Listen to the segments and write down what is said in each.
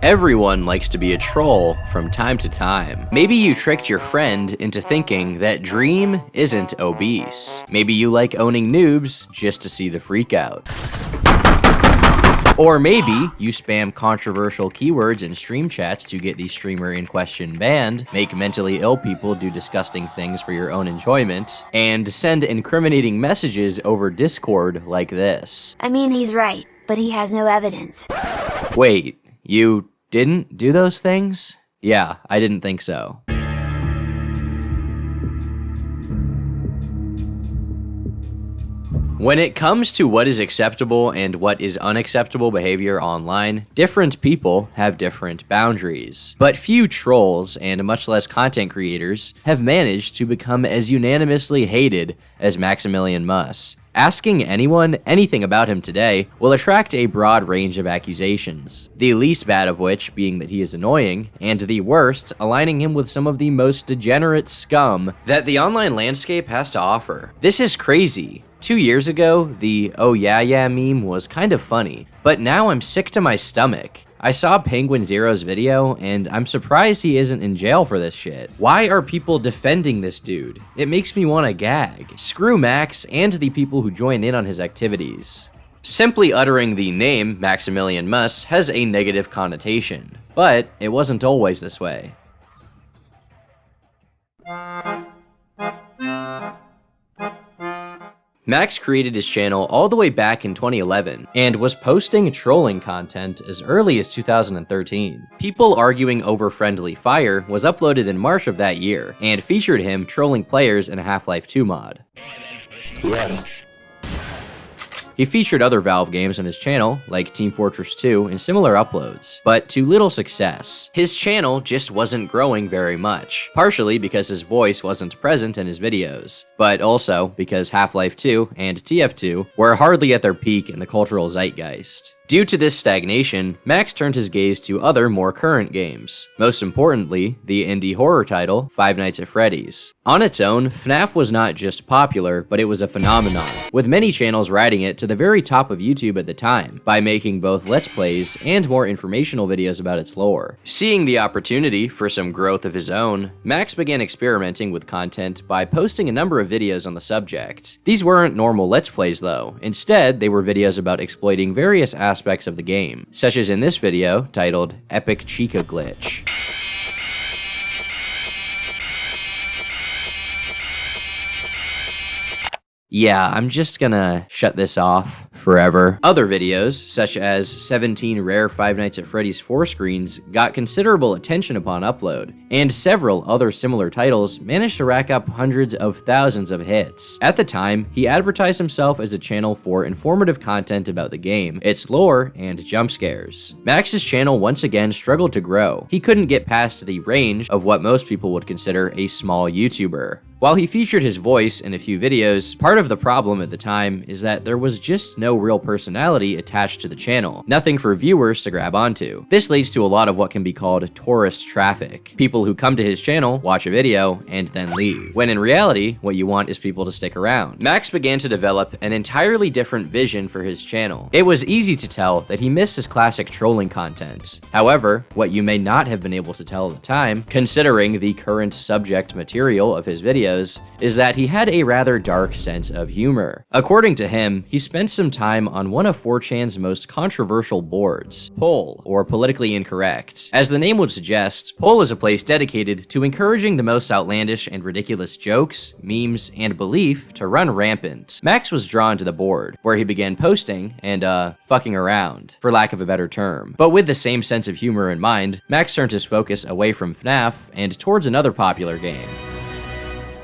Everyone likes to be a troll from time to time. Maybe you tricked your friend into thinking that Dream isn't obese. Maybe you like owning noobs just to see the freak out. Or maybe you spam controversial keywords in stream chats to get the streamer in question banned, make mentally ill people do disgusting things for your own enjoyment, and send incriminating messages over Discord like this. I mean, he's right, but he has no evidence. Wait, you didn't do those things? Yeah, I didn't think so. When it comes to what is acceptable and what is unacceptable behavior online, different people have different boundaries. But few trolls, and much less content creators, have managed to become as unanimously hated as Maximilian Muss. Asking anyone anything about him today will attract a broad range of accusations, the least bad of which being that he is annoying, and the worst aligning him with some of the most degenerate scum that the online landscape has to offer. This is crazy. 2 years ago, the "oh yeah" meme was kind of funny, but now I'm sick to my stomach. I saw Penguin Zero's video, and I'm surprised he isn't in jail for this shit. Why are people defending this dude? It makes me want to gag. Screw Max and the people who join in on his activities. Simply uttering the name Maximilian Muss has a negative connotation, but it wasn't always this way. Max created his channel all the way back in 2011 and was posting trolling content as early as 2013. People Arguing Over Friendly Fire was uploaded in March of that year and featured him trolling players in a Half-Life 2 mod. Yes. He featured other Valve games on his channel, like Team Fortress 2, and similar uploads, but to little success. His channel just wasn't growing very much, partially because his voice wasn't present in his videos, but also because Half-Life 2 and TF2 were hardly at their peak in the cultural zeitgeist. Due to this stagnation, Max turned his gaze to other more current games, most importantly, the indie horror title Five Nights at Freddy's. On its own, FNAF was not just popular, but it was a phenomenon, with many channels riding it to the very top of YouTube at the time, by making both Let's Plays and more informational videos about its lore. Seeing the opportunity for some growth of his own, Max began experimenting with content by posting a number of videos on the subject. These weren't normal Let's Plays though, instead they were videos about exploiting various aspects of the game, such as in this video titled Epic Chica Glitch. Yeah, I'm just gonna shut this off forever. Other videos, such as 17 rare Five Nights at Freddy's 4 screens, got considerable attention upon upload, and several other similar titles managed to rack up hundreds of thousands of hits. At the time, he advertised himself as a channel for informative content about the game, its lore, and jump scares. Max's channel once again struggled to grow. He couldn't get past the range of what most people would consider a small YouTuber. While he featured his voice in a few videos, part of the problem at the time is that there was just no real personality attached to the channel, nothing for viewers to grab onto. This leads to a lot of what can be called tourist traffic. People who come to his channel, watch a video, and then leave. When in reality, what you want is people to stick around. Max began to develop an entirely different vision for his channel. It was easy to tell that he missed his classic trolling content. However, what you may not have been able to tell at the time, considering the current subject material of his videos, is that he had a rather dark sense of humor. According to him, he spent some time on one of 4chan's most controversial boards, Poll, or Politically Incorrect. As the name would suggest, Poll is a place dedicated to encouraging the most outlandish and ridiculous jokes, memes, and belief to run rampant. Max was drawn to the board, where he began posting and, fucking around, for lack of a better term. But with the same sense of humor in mind, Max turned his focus away from FNAF and towards another popular game.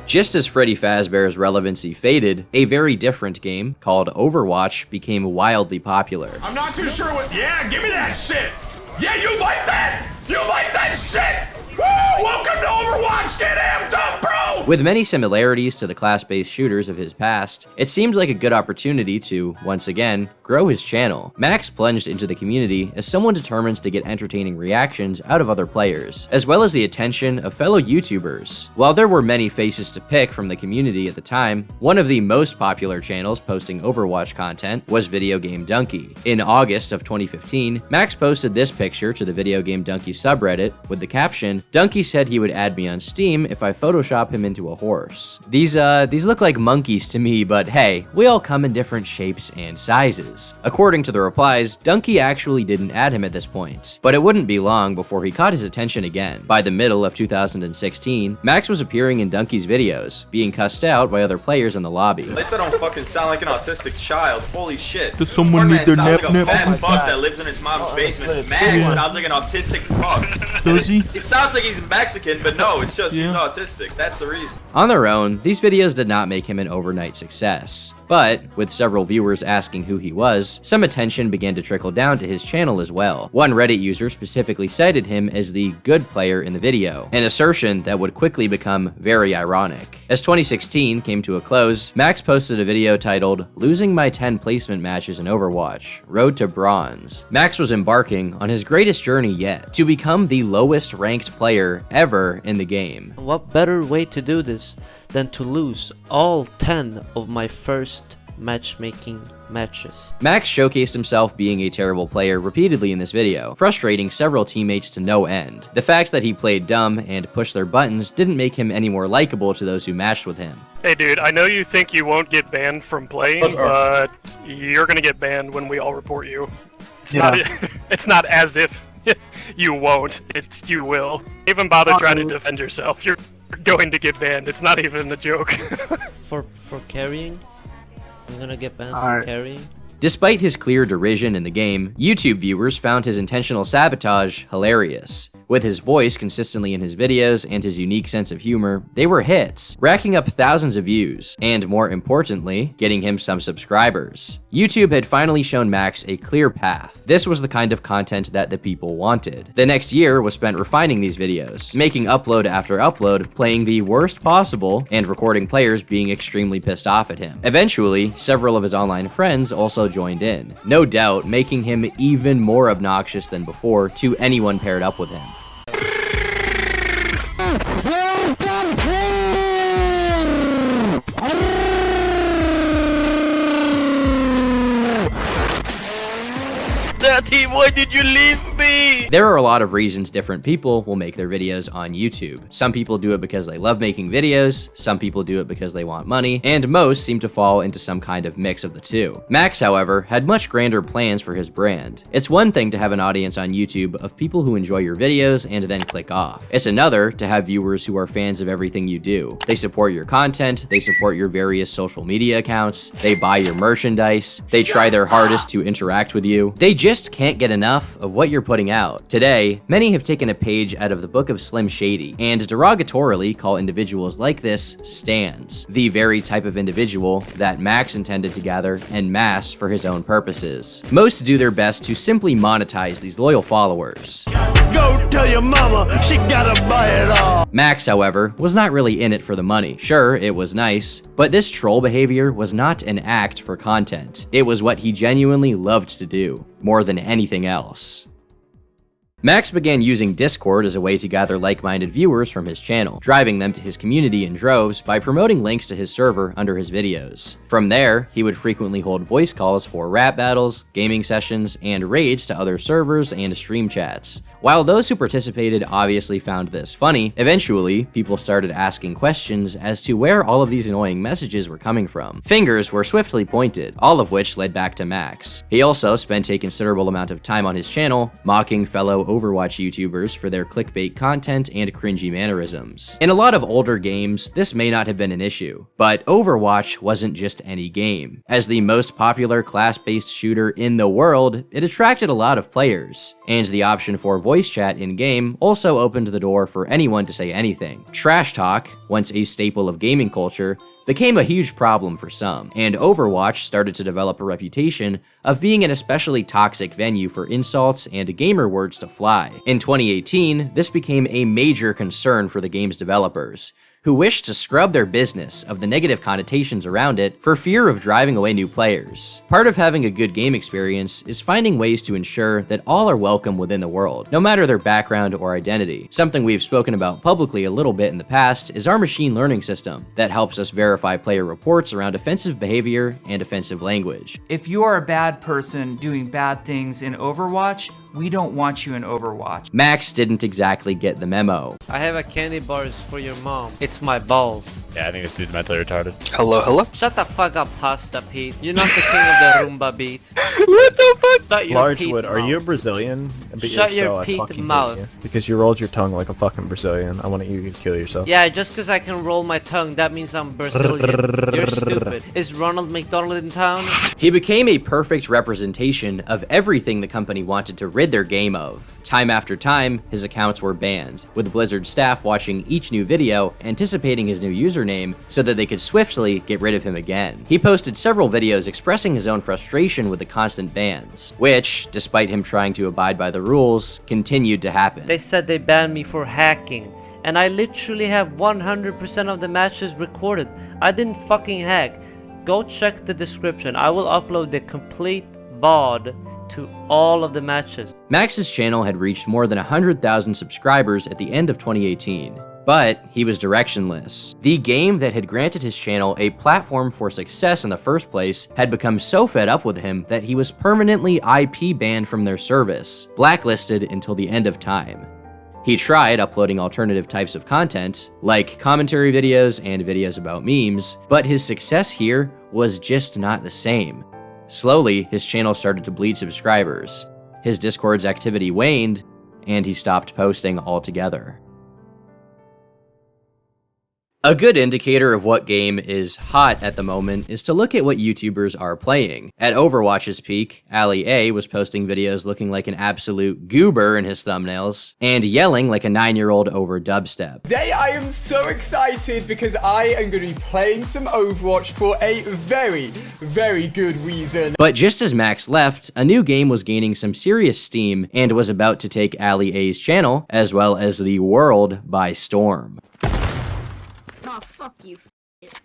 Just as Freddy Fazbear's relevancy faded, a very different game called Overwatch became wildly popular. I'm not too sure what. Yeah, give me that shit. Yeah, you like that? You like that shit? Welcome to Overwatch! Get amped up, bro! With many similarities to the class-based shooters of his past, it seemed like a good opportunity to, once again, grow his channel. Max plunged into the community as someone determined to get entertaining reactions out of other players, as well as the attention of fellow YouTubers. While there were many faces to pick from the community at the time, one of the most popular channels posting Overwatch content was Video Game Donkey. In August of 2015, Max posted this picture to the Video Game Donkey subreddit with the caption, "Donkey said he would add me on Steam if I Photoshop him into a horse." These look like monkeys to me, but hey, we all come in different shapes and sizes. According to the replies, Donkey actually didn't add him at this point, but it wouldn't be long before he caught his attention again. By the middle of 2016, Max was appearing in Donkey's videos, being cussed out by other players in the lobby. At least I don't fucking sound like an autistic child. Holy shit. Does someone need their sounds nap like a nap? fat fuck that lives in his mom's basement. Max sounds like an autistic fuck. Does he? It sounds like he's Mexican, but no, it's just he's autistic. That's the reason. On their own, these videos did not make him an overnight success, but with several viewers asking who he was, some attention began to trickle down to his channel as well. One Reddit user specifically cited him as the good player in the video, an assertion that would quickly become very ironic. As 2016 came to a close, Max posted a video titled, "Losing my 10 placement matches in Overwatch, Road to Bronze." Max was embarking on his greatest journey yet, to become the lowest ranked player ever in the game. What better way to do this than to lose all 10 of my first matchmaking matches? Max showcased himself being a terrible player repeatedly in this video, frustrating several teammates to no end. The fact that he played dumb and pushed their buttons didn't make him any more likable to those who matched with him. Hey dude, I know you think you won't get banned from playing, but you're gonna get banned when we all report you. It's not as if you won't, it's you will. Even bother trying to defend yourself, you're going to get banned. It's not even a joke. For carrying? I'm gonna get banned for carrying? Despite his clear derision in the game, YouTube viewers found his intentional sabotage hilarious. With his voice consistently in his videos and his unique sense of humor, they were hits, racking up thousands of views, and more importantly, getting him some subscribers. YouTube had finally shown Max a clear path. This was the kind of content that the people wanted. The next year was spent refining these videos, making upload after upload, playing the worst possible, and recording players being extremely pissed off at him. Eventually, several of his online friends also joined in, no doubt making him even more obnoxious than before to anyone paired up with him. Daddy, why did you leave me? There are a lot of reasons different people will make their videos on YouTube. Some people do it because they love making videos, some people do it because they want money, and most seem to fall into some kind of mix of the two. Max, however, had much grander plans for his brand. It's one thing to have an audience on YouTube of people who enjoy your videos and then click off. It's another to have viewers who are fans of everything you do. They support your content, they support your various social media accounts, they buy your merchandise, they try their hardest to interact with you. They just can't get enough of what you're putting out. Today, many have taken a page out of the book of Slim Shady and derogatorily call individuals like this stans, the very type of individual that Max intended to gather en masse for his own purposes. Most do their best to simply monetize these loyal followers. Go tell your mama she gotta buy it all. Max, however, was not really in it for the money. Sure, it was nice, but this troll behavior was not an act for content. It was what he genuinely loved to do, more than anything else. Max began using Discord as a way to gather like-minded viewers from his channel, driving them to his community in droves by promoting links to his server under his videos. From there, he would frequently hold voice calls for rap battles, gaming sessions, and raids to other servers and stream chats. While those who participated obviously found this funny, eventually, people started asking questions as to where all of these annoying messages were coming from. Fingers were swiftly pointed, all of which led back to Max. He also spent a considerable amount of time on his channel, mocking fellow Overwatch YouTubers for their clickbait content and cringy mannerisms. In a lot of older games, this may not have been an issue, but Overwatch wasn't just any game. As the most popular class-based shooter in the world, it attracted a lot of players, and the option for voice chat in-game also opened the door for anyone to say anything. Trash talk, once a staple of gaming culture, became a huge problem for some, and Overwatch started to develop a reputation of being an especially toxic venue for insults and gamer words to fly. In 2018, this became a major concern for the game's developers, who wished to scrub their business of the negative connotations around it for fear of driving away new players. Part of having a good game experience is finding ways to ensure that all are welcome within the world, no matter their background or identity. Something we've spoken about publicly a little bit in the past is our machine learning system that helps us verify player reports around offensive behavior and offensive language. If you are a bad person doing bad things in Overwatch, we don't want you in Overwatch. Max didn't exactly get the memo. I have a candy bars for your mom. It's my balls. Yeah, I think this dude's mentally retarded. Hello, hello? Shut the fuck up, Pasta Pete. You're not the king of the Roomba beat. What the fuck? Shut your Largewood, Pete are you a mouth. Brazilian? Shut your Pete mouth. Because you rolled your tongue like a fucking Brazilian. I want you to kill yourself. Yeah, just because I can roll my tongue, that means I'm Brazilian. You're stupid. Is Ronald McDonald in town? He became a perfect representation of everything the company wanted to rid their game of. Time after time, his accounts were banned, with Blizzard staff watching each new video, anticipating his new username, so that they could swiftly get rid of him again. He posted several videos expressing his own frustration with the constant bans, which, despite him trying to abide by the rules, continued to happen. They said they banned me for hacking, and I literally have 100% of the matches recorded. I didn't fucking hack. Go check the description. I will upload the complete VOD to all of the matches. Max's channel had reached more than 100,000 subscribers at the end of 2018. But he was directionless. The game that had granted his channel a platform for success in the first place had become so fed up with him that he was permanently IP banned from their service, blacklisted until the end of time. He tried uploading alternative types of content, like commentary videos and videos about memes, but his success here was just not the same. Slowly, his channel started to bleed subscribers, his Discord's activity waned, and he stopped posting altogether. A good indicator of what game is hot at the moment is to look at what YouTubers are playing. At Overwatch's peak, Ali A was posting videos looking like an absolute goober in his thumbnails, and yelling like a 9-year-old over dubstep. Today I am so excited because I am going to be playing some Overwatch for a very, very good reason. But just as Max left, a new game was gaining some serious steam and was about to take Ali A's channel, as well as the world, by storm. Oh, fuck you.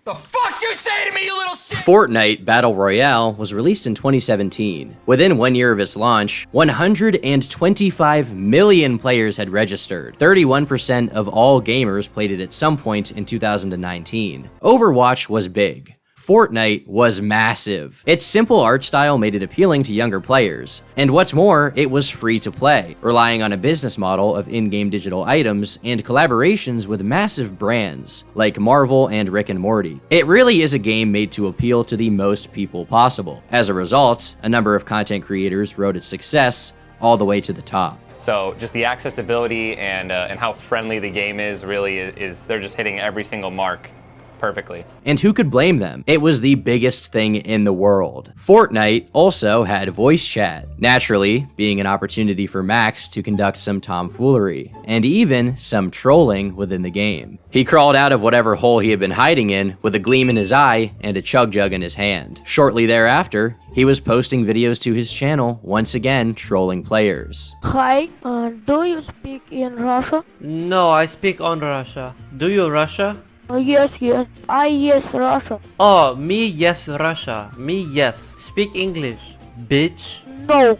The fuck you say to me, you little shit? Fortnite Battle Royale was released in 2017. Within 1 year of its launch, 125 million players had registered. 31% of all gamers played it at some point in 2019. Overwatch was big. Fortnite was massive. Its simple art style made it appealing to younger players, and what's more, it was free to play, relying on a business model of in-game digital items and collaborations with massive brands like Marvel and Rick and Morty. It really is a game made to appeal to the most people possible. As a result, a number of content creators rode its success all the way to the top. So just the accessibility and how friendly the game is really is they're just hitting every single mark perfectly. And who could blame them? It was the biggest thing in the world. Fortnite also had voice chat, naturally being an opportunity for Max to conduct some tomfoolery, and even some trolling within the game. He crawled out of whatever hole he had been hiding in with a gleam in his eye and a chug jug in his hand. Shortly thereafter, he was posting videos to his channel, once again trolling players. Hi, do you speak in Russia? No, I speak on Russia. Do you Russia? Yes, yes, Russia. Oh, me yes Russia. Me yes. Speak English, bitch. No.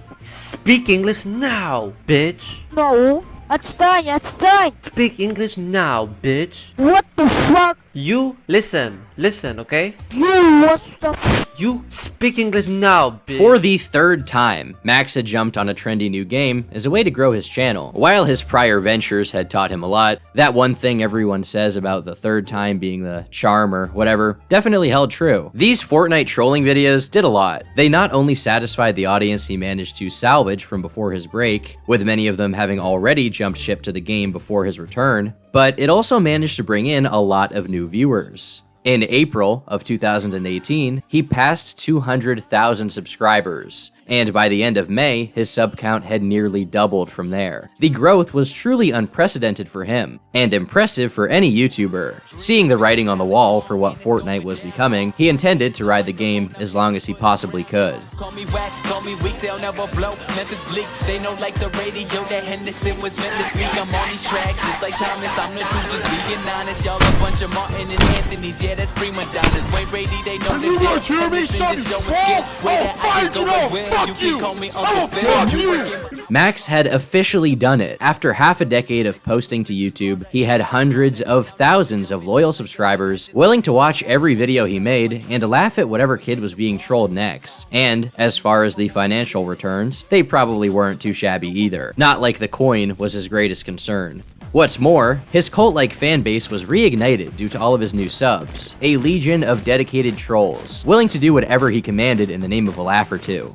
Speak English now, bitch. No. Отстань. Speak English now, bitch. What the fuck? You listen, okay? You what the? You speak English now, bitch. For the third time, Max had jumped on a trendy new game as a way to grow his channel. While his prior ventures had taught him a lot, that one thing everyone says about the third time being the charm or whatever definitely held true. These Fortnite trolling videos did a lot. They not only satisfied the audience he managed to salvage from before his break, with many of them having already jumped ship to the game before his return, but it also managed to bring in a lot of new viewers. In April of 2018, he passed 200,000 subscribers, and by the end of May, his sub count had nearly doubled from there. The growth was truly unprecedented for him, and impressive for any YouTuber. Seeing the writing on the wall for what Fortnite was becoming, he intended to ride the game as long as he possibly could. Call me whack, call me weak, say I'll never blow. Memphis bleak, they know like the radio that Henderson was meant to speak. I'm on these tracks, just like Thomas, I'm the truth, just being honest. Y'all a bunch of Martin and Anthony's, yeah, that's prima donnas. Wayne Brady, they know the dance. Henderson just show a skin. Where that I just go like where you can call me Uncle Phil. Max had officially done it. After half a decade of posting to YouTube, he had hundreds of thousands of loyal subscribers willing to watch every video he made and laugh at whatever kid was being trolled next. And as far as the financial returns, they probably weren't too shabby either. Not like the coin was his greatest concern. What's more, his cult-like fanbase was reignited due to all of his new subs, a legion of dedicated trolls, willing to do whatever he commanded in the name of a laugh or two.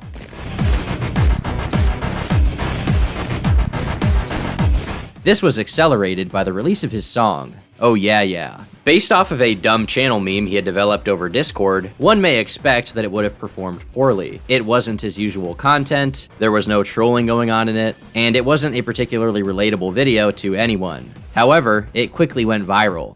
This was accelerated by the release of his song, Oh Yeah Yeah. Based off of a dumb channel meme he had developed over Discord, one may expect that it would have performed poorly. It wasn't his usual content, there was no trolling going on in it, and it wasn't a particularly relatable video to anyone. However, it quickly went viral.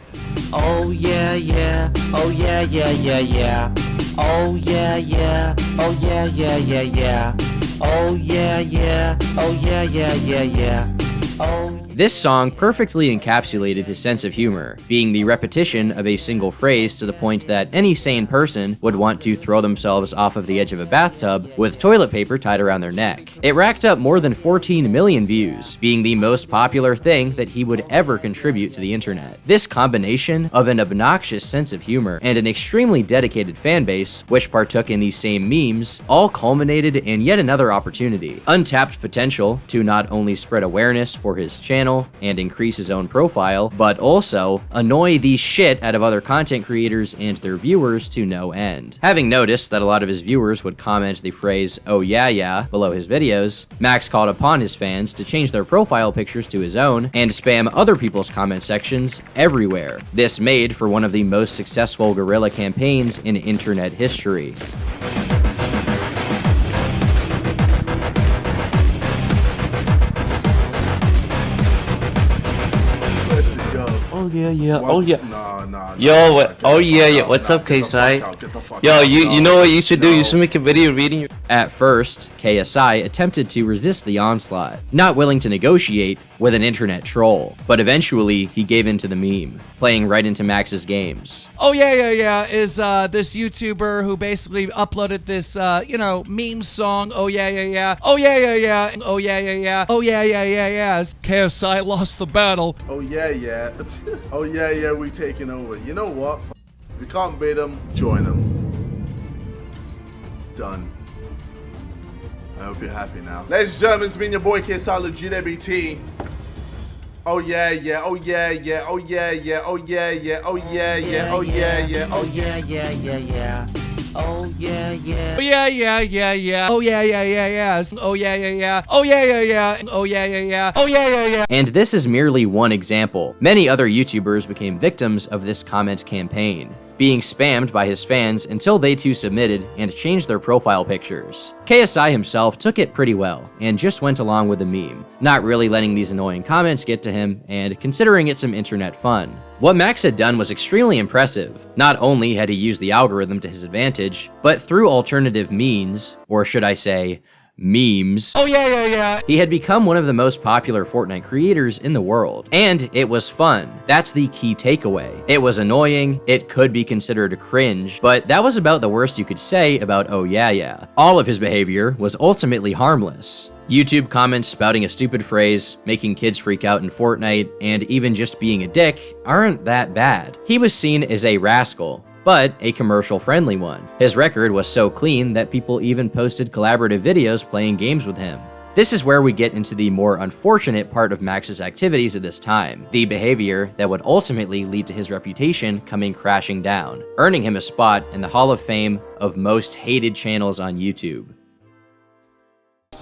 Oh yeah, yeah, oh yeah, yeah, yeah, yeah. Oh yeah, yeah, oh yeah, yeah, yeah, yeah. Oh yeah, yeah, oh yeah, yeah, yeah, yeah. Oh. This song perfectly encapsulated his sense of humor, being the repetition of a single phrase to the point that any sane person would want to throw themselves off of the edge of a bathtub with toilet paper tied around their neck. It racked up more than 14 million views, being the most popular thing that he would ever contribute to the internet. This combination of an obnoxious sense of humor and an extremely dedicated fanbase, which partook in these same memes, all culminated in yet another opportunity. Untapped potential to not only spread awareness for his channel and increase his own profile, but also annoy the shit out of other content creators and their viewers to no end. Having noticed that a lot of his viewers would comment the phrase, oh yeah yeah, below his videos, Max called upon his fans to change their profile pictures to his own and spam other people's comment sections everywhere. This made for one of the most successful guerrilla campaigns in internet history. Oh yeah, yeah, oh yeah. Yo, what? Oh yeah, yeah. What's up, KSI? Yo, you know what you should do? You should make a video reading. At first, KSI attempted to resist the onslaught, not willing to negotiate with an internet troll, but eventually he gave in to the meme, playing right into Max's games. Oh yeah, yeah, yeah, is this YouTuber who basically uploaded this, you know, meme song, oh yeah, yeah, yeah, oh yeah, yeah, yeah, oh yeah, yeah, yeah, oh yeah, yeah, yeah, yeah. KSI lost the battle. Oh yeah, yeah, oh yeah, yeah, we taking over. You know what? We can't beat them, join them. Done. I hope you're happy now. Ladies and gentlemen, it's been your boy KSI GWT. Oh yeah, yeah, oh yeah, yeah, oh yeah, yeah, oh yeah, yeah, oh yeah, yeah, oh yeah, yeah, oh yeah, yeah, yeah, yeah. Oh yeah, yeah. Oh yeah, yeah, yeah, yeah. Oh yeah, yeah, yeah, yeah. Oh yeah, yeah, yeah. Oh yeah, yeah, yeah. Oh yeah, yeah, yeah. Oh yeah, yeah, yeah. And this is merely one example. Many other YouTubers became victims of this comment campaign, being spammed by his fans until they too submitted and changed their profile pictures. KSI himself took it pretty well and just went along with the meme, not really letting these annoying comments get to him and considering it some internet fun. What Max had done was extremely impressive. Not only had he used the algorithm to his advantage, but through alternative means, or should I say, memes. Oh yeah, yeah, yeah. He had become one of the most popular Fortnite creators in the world. And it was fun. That's the key takeaway. It was annoying, it could be considered cringe, but that was about the worst you could say about Oh Yeah Yeah. All of his behavior was ultimately harmless. YouTube comments spouting a stupid phrase, making kids freak out in Fortnite, and even just being a dick aren't that bad. He was seen as a rascal, but a commercial-friendly one. His record was so clean that people even posted collaborative videos playing games with him. This is where we get into the more unfortunate part of Max's activities at this time, the behavior that would ultimately lead to his reputation coming crashing down, earning him a spot in the Hall of Fame of most hated channels on YouTube.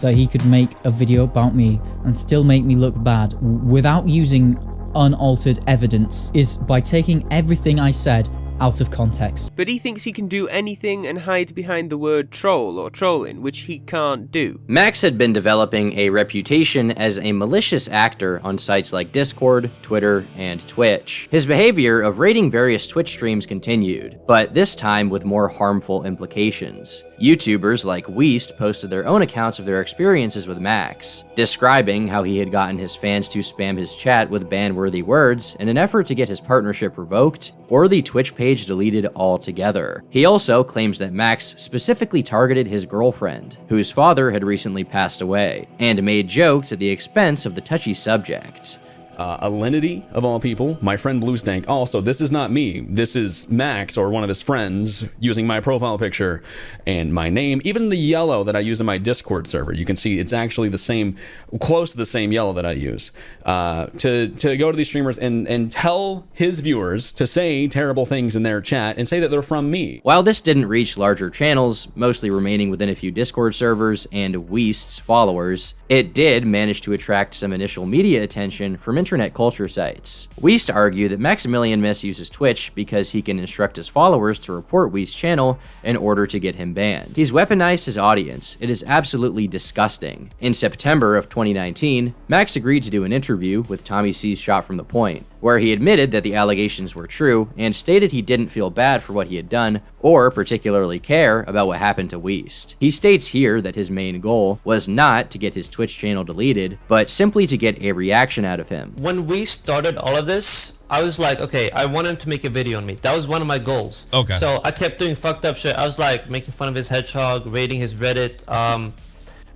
That he could make a video about me and still make me look bad without using unaltered evidence is by taking everything I said out of context. But he thinks he can do anything and hide behind the word troll or trolling, which he can't do. Max had been developing a reputation as a malicious actor on sites like Discord, Twitter, and Twitch. His behavior of raiding various Twitch streams continued, but this time with more harmful implications. YouTubers like Weast posted their own accounts of their experiences with Max, describing how he had gotten his fans to spam his chat with ban-worthy words in an effort to get his partnership revoked or the Twitch page deleted altogether. He also claims that Max specifically targeted his girlfriend, whose father had recently passed away, and made jokes at the expense of the touchy subject. Alinity, of all people, my friend Blue Stank. Also, this is not me. This is Max or one of his friends using my profile picture and my name. Even the yellow that I use in my Discord server, you can see it's actually the same, close to the same yellow that I use. To go to these streamers and tell his viewers to say terrible things in their chat and say that they're from me. While this didn't reach larger channels, mostly remaining within a few Discord servers and Weast's followers, it did manage to attract some initial media attention from internet culture sites. Weast argued that Maximilian misuses Twitch because he can instruct his followers to report Weast's channel in order to get him banned. He's weaponized his audience. It is absolutely disgusting. In September of 2019, Max agreed to do an interview with Tommy C's Shot from the Point, where he admitted that the allegations were true and stated he didn't feel bad for what he had done or particularly care about what happened to Weast. He states here that his main goal was not to get his Twitch channel deleted, but simply to get a reaction out of him. When we started all of this, I was like, okay, I want him to make a video on me. That was one of my goals. Okay. So I kept doing fucked up shit. I was like making fun of his hedgehog, raiding his Reddit,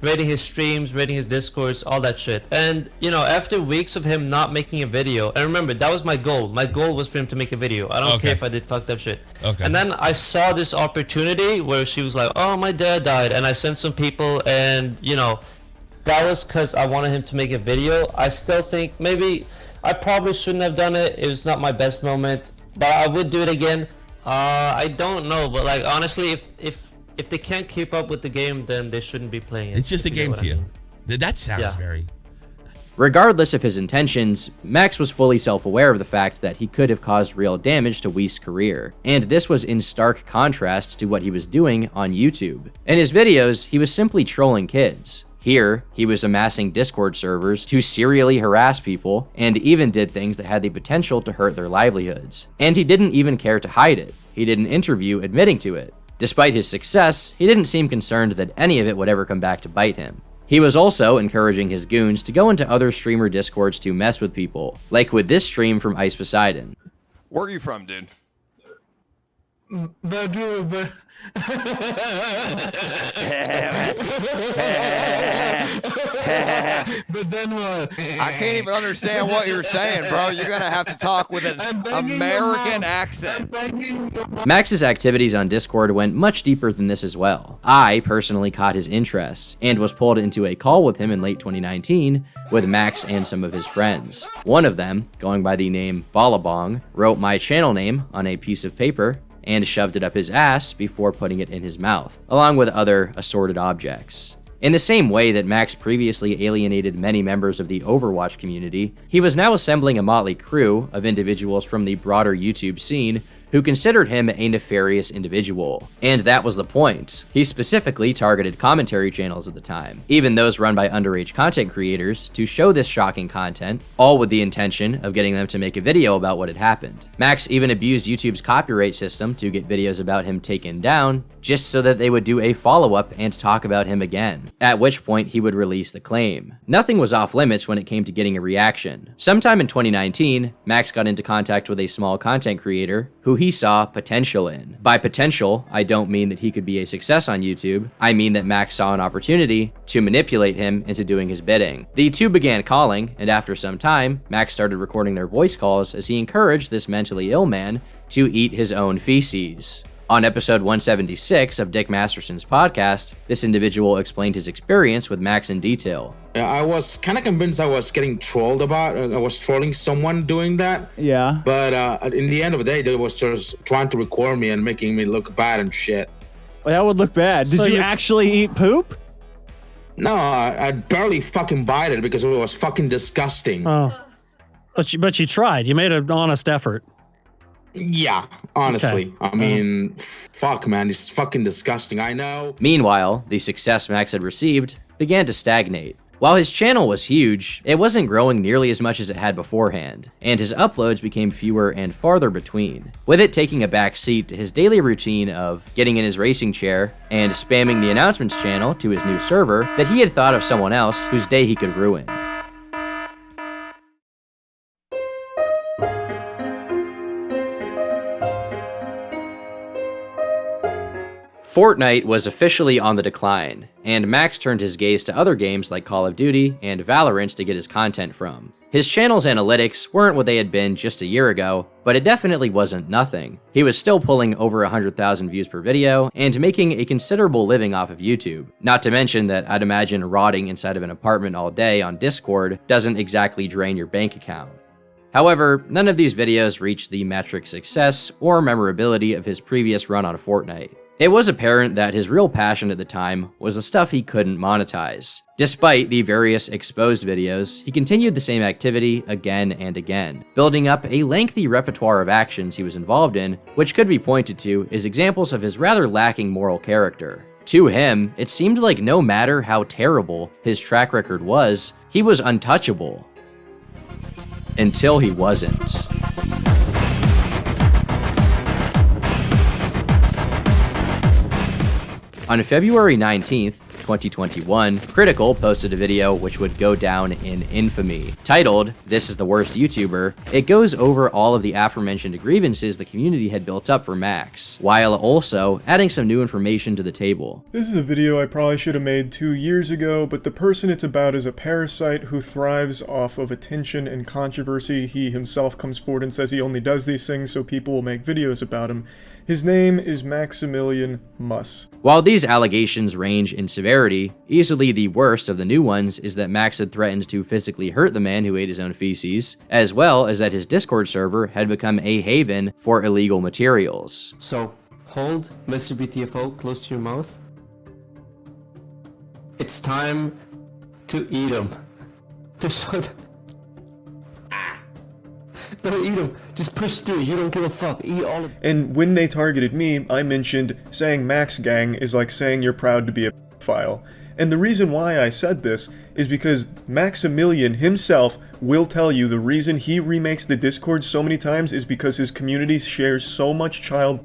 raiding his streams, raiding his Discords, all that shit. And, you know, after weeks of him not making a video, and remember, that was my goal. My goal was for him to make a video. I don't care if I did fucked up shit. Okay. And then I saw this opportunity where she was like, oh, my dad died. And I sent some people, and, you know, that was because I wanted him to make a video. I still think maybe I probably shouldn't have done it. It was not my best moment, but I would do it again. I don't know, but like honestly, if they can't keep up with the game, then they shouldn't be playing it. It's just a game to you. That sounds very... Regardless of his intentions, Max was fully self-aware of the fact that he could have caused real damage to Weast's career, and this was in stark contrast to what he was doing on YouTube. In his videos, he was simply trolling kids. Here, he was amassing Discord servers to serially harass people, and even did things that had the potential to hurt their livelihoods. And he didn't even care to hide it. He did an interview admitting to it. Despite his success, he didn't seem concerned that any of it would ever come back to bite him. He was also encouraging his goons to go into other streamer Discords to mess with people, like with this stream from Ice Poseidon. Where are you from, dude? But then what? I can't even understand what you're saying, bro. You're gonna have to talk with an American accent. Max's activities on Discord went much deeper than this as well. I personally caught his interest and was pulled into a call with him in late 2019 with Max and some of his friends. One of them, going by the name Ballabong, wrote my channel name on a piece of paper and shoved it up his ass before putting it in his mouth, along with other assorted objects. In the same way that Max previously alienated many members of the Overwatch community, he was now assembling a motley crew of individuals from the broader YouTube scene who considered him a nefarious individual. And that was the point. He specifically targeted commentary channels at the time, even those run by underage content creators, to show this shocking content, all with the intention of getting them to make a video about what had happened. Max even abused YouTube's copyright system to get videos about him taken down, just so that they would do a follow-up and talk about him again, at which point he would release the claim. Nothing was off limits when it came to getting a reaction. Sometime in 2019, Max got into contact with a small content creator who he saw potential in. By potential, I don't mean that he could be a success on YouTube. I mean that Max saw an opportunity to manipulate him into doing his bidding. The two began calling, and after some time, Max started recording their voice calls as he encouraged this mentally ill man to eat his own feces. On episode 176 of Dick Masterson's podcast, this individual explained his experience with Max in detail. I was kind of convinced I was getting trolled about. I was trolling someone doing that. Yeah. But in the end of the day, they was just trying to record me and making me look bad and shit. Well, that would look bad. Did you actually eat poop? No, I barely fucking bite it because it was fucking disgusting. Oh. But you tried. You made an honest effort. Yeah, honestly. I mean, fuck, man, it's fucking disgusting. I know. Meanwhile, the success Max had received began to stagnate. While his channel was huge, it wasn't growing nearly as much as it had beforehand, and his uploads became fewer and farther between, with it taking a back seat to his daily routine of getting in his racing chair and spamming the announcements channel to his new server that he had thought of someone else whose day he could ruin. Fortnite was officially on the decline, and Max turned his gaze to other games like Call of Duty and Valorant to get his content from. His channel's analytics weren't what they had been just a year ago, but it definitely wasn't nothing. He was still pulling over 100,000 views per video and making a considerable living off of YouTube. Not to mention that I'd imagine rotting inside of an apartment all day on Discord doesn't exactly drain your bank account. However, none of these videos reached the metric success or memorability of his previous run on Fortnite. It was apparent that his real passion at the time was the stuff he couldn't monetize. Despite the various exposed videos, he continued the same activity again and again, building up a lengthy repertoire of actions he was involved in, which could be pointed to as examples of his rather lacking moral character. To him, it seemed like no matter how terrible his track record was, he was untouchable. Until he wasn't. On February 19th, 2021, Critical posted a video which would go down in infamy. Titled, "This is the Worst YouTuber," it goes over all of the aforementioned grievances the community had built up for Max, while also adding some new information to the table. This is a video I probably should have made 2 years ago, but the person it's about is a parasite who thrives off of attention and controversy. He himself comes forward and says he only does these things so people will make videos about him. His name is Maximilian Muss. While these allegations range in severity, easily the worst of the new ones is that Max had threatened to physically hurt the man who ate his own feces, as well as that his Discord server had become a haven for illegal materials. So, hold Mr. BTFO close to your mouth. It's time to eat him. Don't eat them. Just push through. You don't give a fuck. Eat all of them. And when they targeted me, I mentioned saying Max Gang is like saying you're proud to be a pedophile. And the reason why I said this is because Maximilian himself will tell you the reason he remakes the Discord so many times is because his community shares so much child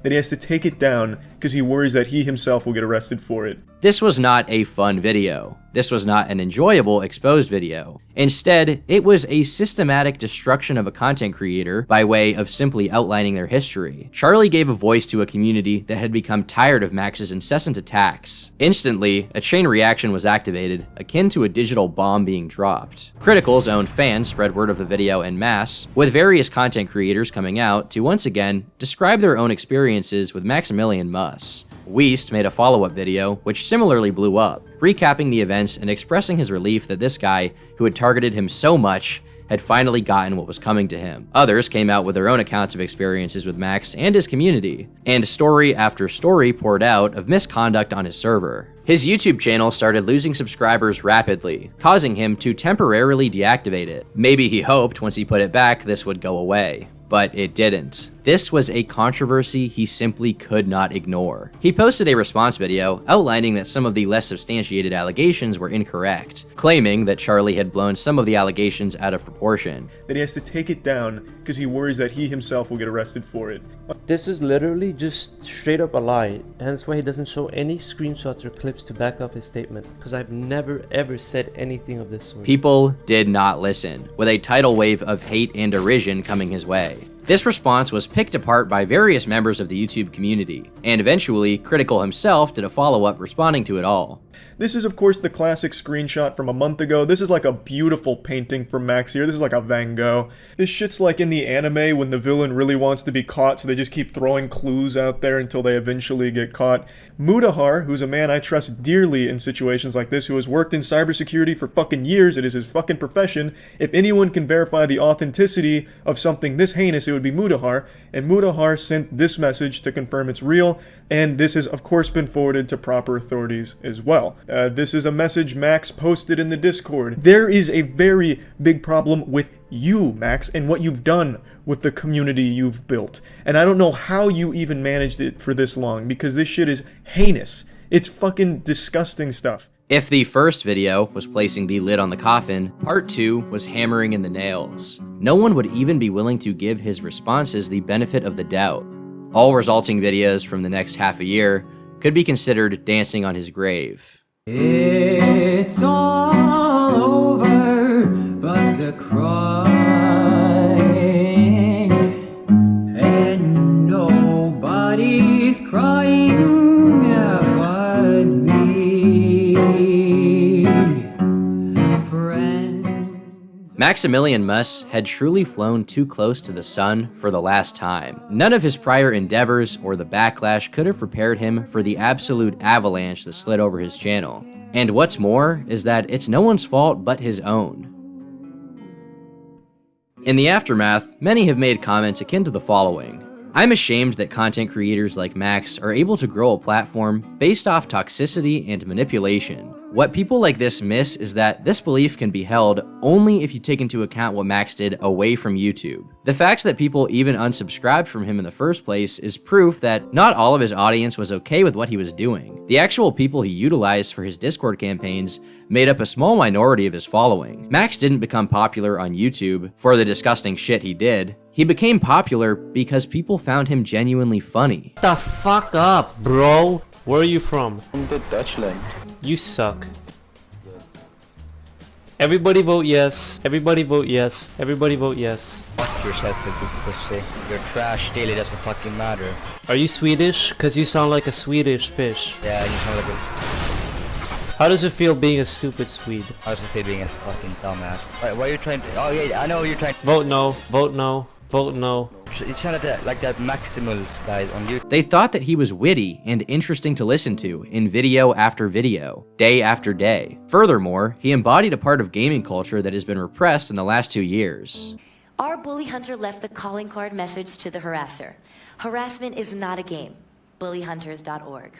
that he has to take it down because he worries that he himself will get arrested for it. This was not a fun video. This was not an enjoyable exposed video. Instead, it was a systematic destruction of a content creator by way of simply outlining their history. Charlie gave a voice to a community that had become tired of Max's incessant attacks. Instantly, a chain reaction was activated, akin to a digital bomb being dropped. Critical's own fans spread word of the video en masse, with various content creators coming out to once again describe their own experiences with Maximilian Muss. Weast made a follow-up video, which similarly blew up, recapping the events and expressing his relief that this guy, who had targeted him so much, had finally gotten what was coming to him. Others came out with their own accounts of experiences with Max and his community, and story after story poured out of misconduct on his server. His YouTube channel started losing subscribers rapidly, causing him to temporarily deactivate it. Maybe he hoped once he put it back this would go away, but it didn't. This was a controversy he simply could not ignore. He posted a response video outlining that some of the less substantiated allegations were incorrect, claiming that Charlie had blown some of the allegations out of proportion. That he has to take it down because he worries that he himself will get arrested for it. This is literally just straight up a lie, hence why he doesn't show any screenshots or clips to back up his statement, because I've never ever said anything of this sort. People did not listen, with a tidal wave of hate and derision coming his way. This response was picked apart by various members of the YouTube community, and eventually, Critical himself did a follow-up responding to it all. This is of course the classic screenshot from a month ago. This is like a beautiful painting from Max here. This is like a Van Gogh. This shit's like in the anime when the villain really wants to be caught, so they just keep throwing clues out there until they eventually get caught. Mudahar, who's a man I trust dearly in situations like this, who has worked in cybersecurity for fucking years, it is his fucking profession. If anyone can verify the authenticity of something this heinous, it would be Mudahar, and Mudahar sent this message to confirm it's real. and this has of course been forwarded to proper authorities as well. This is a message Max posted in the Discord. There is a very big problem with you, Max, and what you've done with the community you've built. And I don't know how you even managed it for this long, because this shit is heinous. It's fucking disgusting stuff. If the first video was placing the lid on the coffin, part 2 was hammering in the nails. No one would even be willing to give his responses the benefit of the doubt. All resulting videos from the next half a year could be considered dancing on his grave. It's all over, but the crying, and nobody's crying but me, friend. Maximilian Muss had truly flown too close to the sun for the last time. None of his prior endeavors or the backlash could have prepared him for the absolute avalanche that slid over his channel. And what's more is that it's no one's fault but his own. In the aftermath, many have made comments akin to the following. I'm ashamed that content creators like Max are able to grow a platform based off toxicity and manipulation. What people like this miss is that this belief can be held only if you take into account what Max did away from YouTube. The fact that people even unsubscribed from him in the first place is proof that not all of his audience was okay with what he was doing. The actual people he utilized for his Discord campaigns made up a small minority of his following. Max didn't become popular on YouTube for the disgusting shit he did. He became popular because people found him genuinely funny. The fuck up, bro. Where are you from? From the Dutchland. You suck. Everybody vote yes. Everybody vote yes. Everybody vote yes. Fuck yourself, you pussy. You're trash, daily, doesn't fucking matter. Are you Swedish? Cause you sound like a Swedish fish. Yeah, you sound like a... How does it feel being a stupid Swede? How does it feel being a fucking dumbass? Why are you trying to... Oh yeah, I know what you're trying to... Vote no. Vote no. Vote no. You sound like that Maximus guy on YouTube. They thought that he was witty and interesting to listen to in video after video, day after day. Furthermore, he embodied a part of gaming culture that has been repressed in the last 2 years. Our bully hunter left the calling card message to the harasser. Harassment is not a game. bullyhunters.org.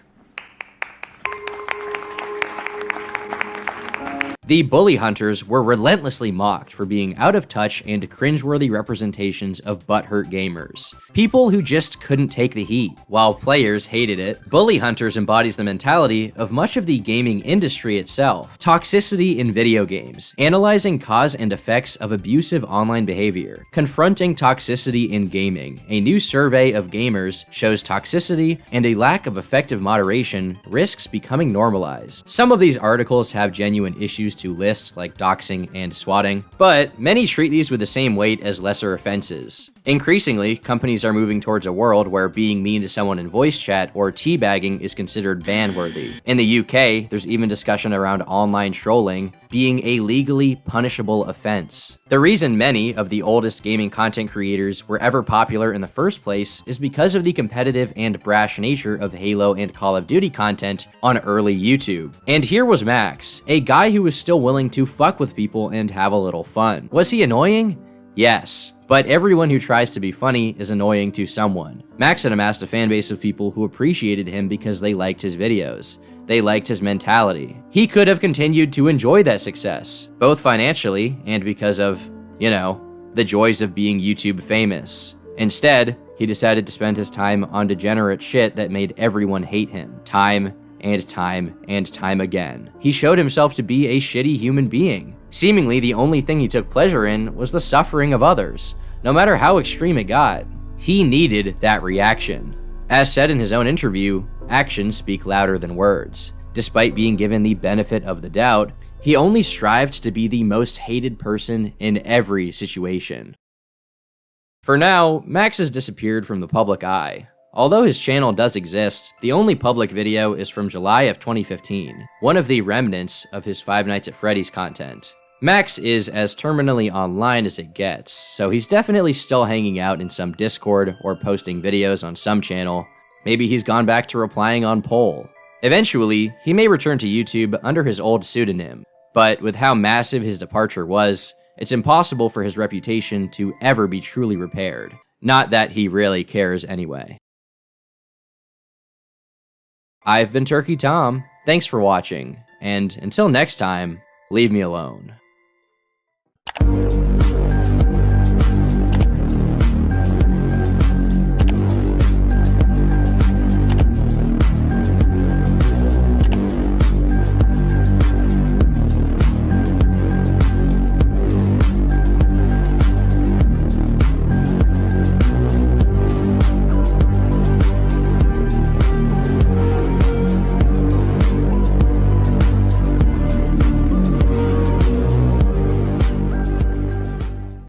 The bully hunters were relentlessly mocked for being out of touch and cringeworthy representations of butthurt gamers. People who just couldn't take the heat. While players hated it, bully hunters embodies the mentality of much of the gaming industry itself. Toxicity in video games, analyzing cause and effects of abusive online behavior, confronting toxicity in gaming. A new survey of gamers shows toxicity and a lack of effective moderation risks becoming normalized. Some of these articles have genuine issues to list, like doxing and swatting, but many treat these with the same weight as lesser offenses. Increasingly, companies are moving towards a world where being mean to someone in voice chat or teabagging is considered ban-worthy. In the UK, there's even discussion around online trolling being a legally punishable offense. The reason many of the oldest gaming content creators were ever popular in the first place is because of the competitive and brash nature of Halo and Call of Duty content on early YouTube. And here was Max, a guy who was still willing to fuck with people and have a little fun. Was he annoying? Yes, but everyone who tries to be funny is annoying to someone. Max had amassed a fan base of people who appreciated him because they liked his videos. They liked his mentality. He could have continued to enjoy that success, both financially and because of, you know, the joys of being YouTube famous. Instead, he decided to spend his time on degenerate shit that made everyone hate him, time and time and time again. He showed himself to be a shitty human being. Seemingly, the only thing he took pleasure in was the suffering of others, no matter how extreme it got. He needed that reaction. As said in his own interview, actions speak louder than words. Despite being given the benefit of the doubt, he only strived to be the most hated person in every situation. For now, Max has disappeared from the public eye. Although his channel does exist, the only public video is from July of 2015, one of the remnants of his Five Nights at Freddy's content. Max is as terminally online as it gets, so he's definitely still hanging out in some Discord or posting videos on some channel. Maybe he's gone back to replying on poll. Eventually, he may return to YouTube under his old pseudonym, but with how massive his departure was, it's impossible for his reputation to ever be truly repaired. Not that he really cares anyway. I've been Turkey Tom. Thanks for watching, and until next time, leave me alone.